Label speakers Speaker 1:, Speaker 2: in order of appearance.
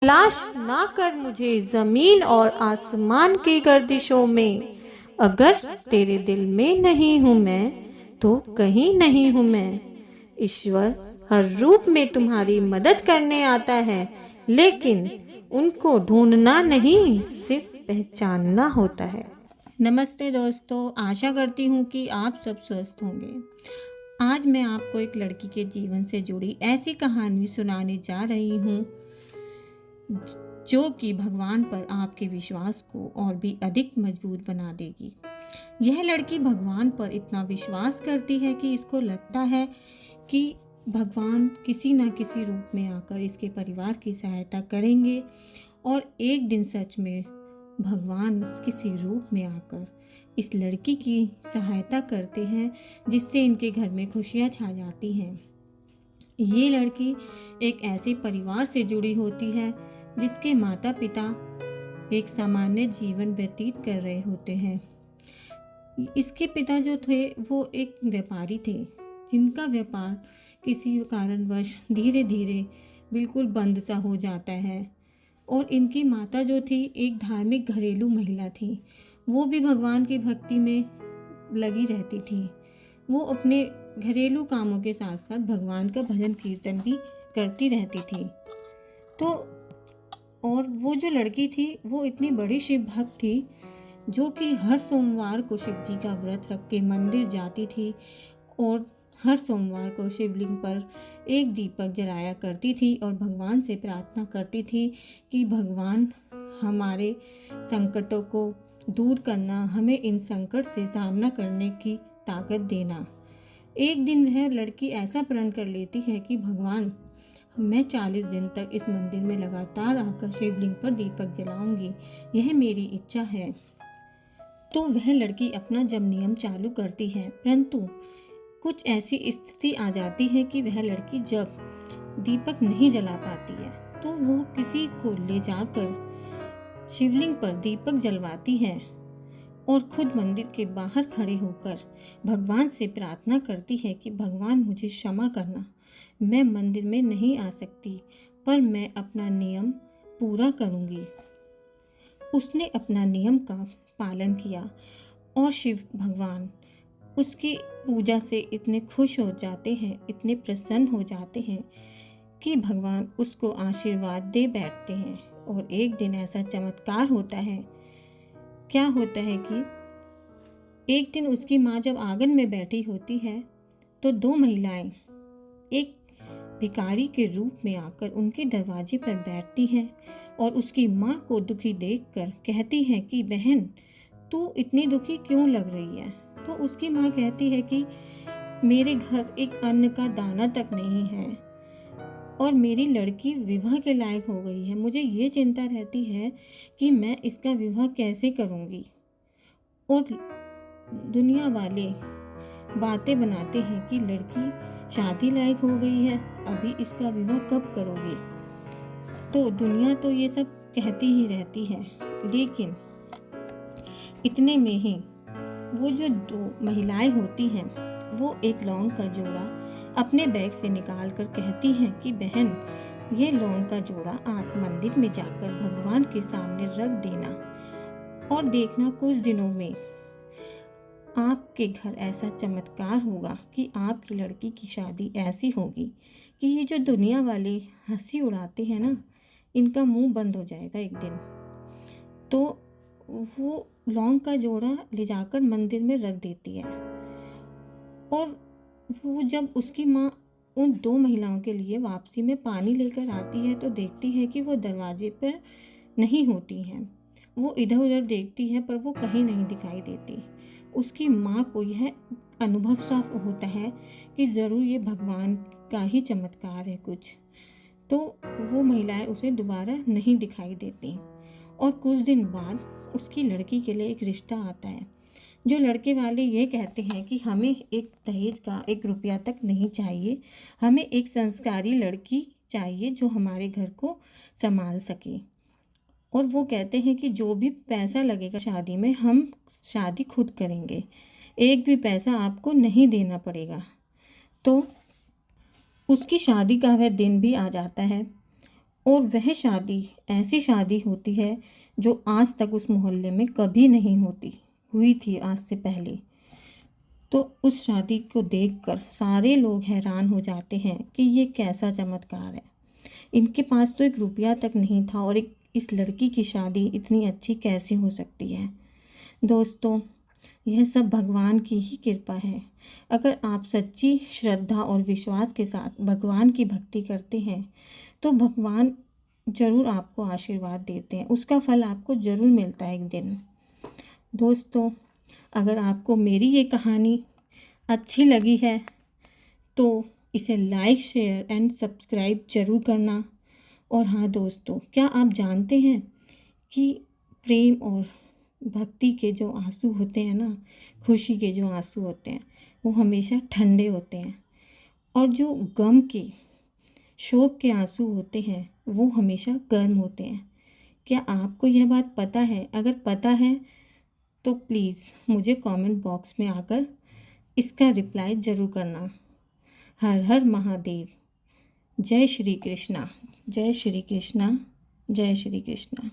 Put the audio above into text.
Speaker 1: तलाश ना कर मुझे जमीन और आसमान की गर्दिशों में। अगर तेरे दिल में नहीं हूँ मैं तो कहीं नहीं हूँ मैं। ईश्वर हर रूप में तुम्हारी मदद करने आता है, लेकिन उनको ढूंढना नहीं, सिर्फ पहचानना होता है। नमस्ते दोस्तों, आशा करती हूँ कि आप सब स्वस्थ होंगे। आज मैं आपको एक लड़की के जीवन से जुड़ी ऐसी कहानी सुनाने जा रही हूँ जो कि भगवान पर आपके विश्वास को और भी अधिक मजबूत बना देगी। यह लड़की भगवान पर इतना विश्वास करती है कि इसको लगता है कि भगवान किसी न किसी रूप में आकर इसके परिवार की सहायता करेंगे, और एक दिन सच में भगवान किसी रूप में आकर इस लड़की की सहायता करते हैं, जिससे इनके घर में खुशियां छा जाती हैं। ये लड़की एक ऐसे परिवार से जुड़ी होती है जिसके माता पिता एक सामान्य जीवन व्यतीत कर रहे होते हैं। इसके पिता जो थे वो एक व्यापारी थे, जिनका व्यापार किसी कारणवश धीरे धीरे बिल्कुल बंद सा हो जाता है। और इनकी माता जो थी एक धार्मिक घरेलू महिला थी, वो भी भगवान की भक्ति में लगी रहती थी। वो अपने घरेलू कामों के साथ साथ भगवान का भजन कीर्तन भी करती रहती थी। तो और वो जो लड़की थी वो इतनी बड़ी शिव भक्त थी, जो कि हर सोमवार को शिव जी का व्रत रख के मंदिर जाती थी और हर सोमवार को शिवलिंग पर एक दीपक जलाया करती थी और भगवान से प्रार्थना करती थी कि भगवान हमारे संकटों को दूर करना, हमें इन संकट से सामना करने की ताकत देना। एक दिन वह लड़की ऐसा प्रण कर लेती है कि भगवान, मैं 40 दिन तक इस मंदिर में लगातार आकर शिवलिंग पर दीपक जलाऊंगी, यह मेरी इच्छा है। तो वह लड़की अपना जब नियम चालू करती है, परंतु कुछ ऐसी स्थिति आ जाती है कि वह लड़की जब दीपक नहीं जला पाती है तो वो किसी को ले जाकर शिवलिंग पर दीपक जलवाती है और खुद मंदिर के बाहर खड़े होकर भगवान से प्रार्थना करती है कि भगवान मुझे क्षमा करना, मैं मंदिर में नहीं आ सकती, पर मैं अपना नियम पूरा करूंगी। उसने अपना नियम का पालन किया और शिव भगवान उसकी पूजा से इतने खुश हो जाते हैं, इतने प्रसन्न हो जाते हैं कि भगवान उसको आशीर्वाद दे बैठते हैं। और एक दिन ऐसा चमत्कार होता है, क्या होता है कि एक दिन उसकी माँ जब आंगन में बैठी होती है तो दो महिलाएं एक भिखारी के रूप में आकर उनके दरवाजे पर बैठती हैं और उसकी माँ को दुखी देखकर कहती हैं कि बहन, तू इतनी दुखी क्यों लग रही है। तो उसकी माँ कहती है कि मेरे घर एक अन्न का दाना तक नहीं है और मेरी लड़की विवाह के लायक हो गई है, मुझे ये चिंता रहती है कि मैं इसका विवाह कैसे करूँगी। और दुनिया वाले बातें बनाते हैं कि लड़की शादी लायक हो गई है, अभी इसका विवाह कब करोगे। तो दुनिया तो ये सब कहती ही रहती है, लेकिन इतने में ही वो जो दो महिलाएं होती हैं वो एक लौंग का जोड़ा अपने बैग से निकाल कर कहती हैं कि बहन, ये लौंग का जोड़ा आप मंदिर में जाकर भगवान के सामने रख देना और देखना कुछ दिनों में आपके घर ऐसा चमत्कार होगा कि आपकी लड़की की शादी ऐसी होगी कि ये जो दुनिया वाले हंसी उड़ाते हैं ना, इनका मुंह बंद हो जाएगा एक दिन। तो वो लौंग का जोड़ा ले जाकर मंदिर में रख देती है और वो जब उसकी माँ उन दो महिलाओं के लिए वापसी में पानी लेकर आती है तो देखती है कि वो दरवाजे पर नहीं होती हैं। वो इधर उधर देखती है पर वो कहीं नहीं दिखाई देती। उसकी माँ को यह अनुभव साफ होता है कि ज़रूर ये भगवान का ही चमत्कार है कुछ। तो वो महिलाएं उसे दोबारा नहीं दिखाई देती और कुछ दिन बाद उसकी लड़की के लिए एक रिश्ता आता है, जो लड़के वाले ये कहते हैं कि हमें एक दहेज का 1 रुपया तक नहीं चाहिए, हमें एक संस्कारी लड़की चाहिए जो हमारे घर को संभाल सके। और वो कहते हैं कि जो भी पैसा लगेगा शादी में, हम शादी खुद करेंगे, एक भी पैसा आपको नहीं देना पड़ेगा। तो उसकी शादी का वह दिन भी आ जाता है और वह शादी ऐसी शादी होती है जो आज तक उस मोहल्ले में कभी नहीं हुई थी आज से पहले। तो उस शादी को देखकर सारे लोग हैरान हो जाते हैं कि ये कैसा चमत्कार है। इनके पास तो 1 रुपया तक नहीं था और इस लड़की की शादी इतनी अच्छी कैसे हो सकती है। दोस्तों, यह सब भगवान की ही कृपा है। अगर आप सच्ची श्रद्धा और विश्वास के साथ भगवान की भक्ति करते हैं तो भगवान ज़रूर आपको आशीर्वाद देते हैं, उसका फल आपको ज़रूर मिलता है एक दिन। दोस्तों, अगर आपको मेरी ये कहानी अच्छी लगी है तो इसे लाइक, शेयर एंड सब्सक्राइब ज़रूर करना। और हाँ दोस्तों, क्या आप जानते हैं कि प्रेम और भक्ति के जो आंसू होते हैं ना, खुशी के जो आंसू होते हैं, वो हमेशा ठंडे होते हैं, और जो गम के, शोक के आंसू होते हैं वो हमेशा गर्म होते हैं। क्या आपको यह बात पता है? अगर पता है तो प्लीज़ मुझे कमेंट बॉक्स में आकर इसका रिप्लाई ज़रूर करना। हर हर महादेव। जय श्री कृष्णा, जय श्री कृष्णा, जय श्री कृष्णा।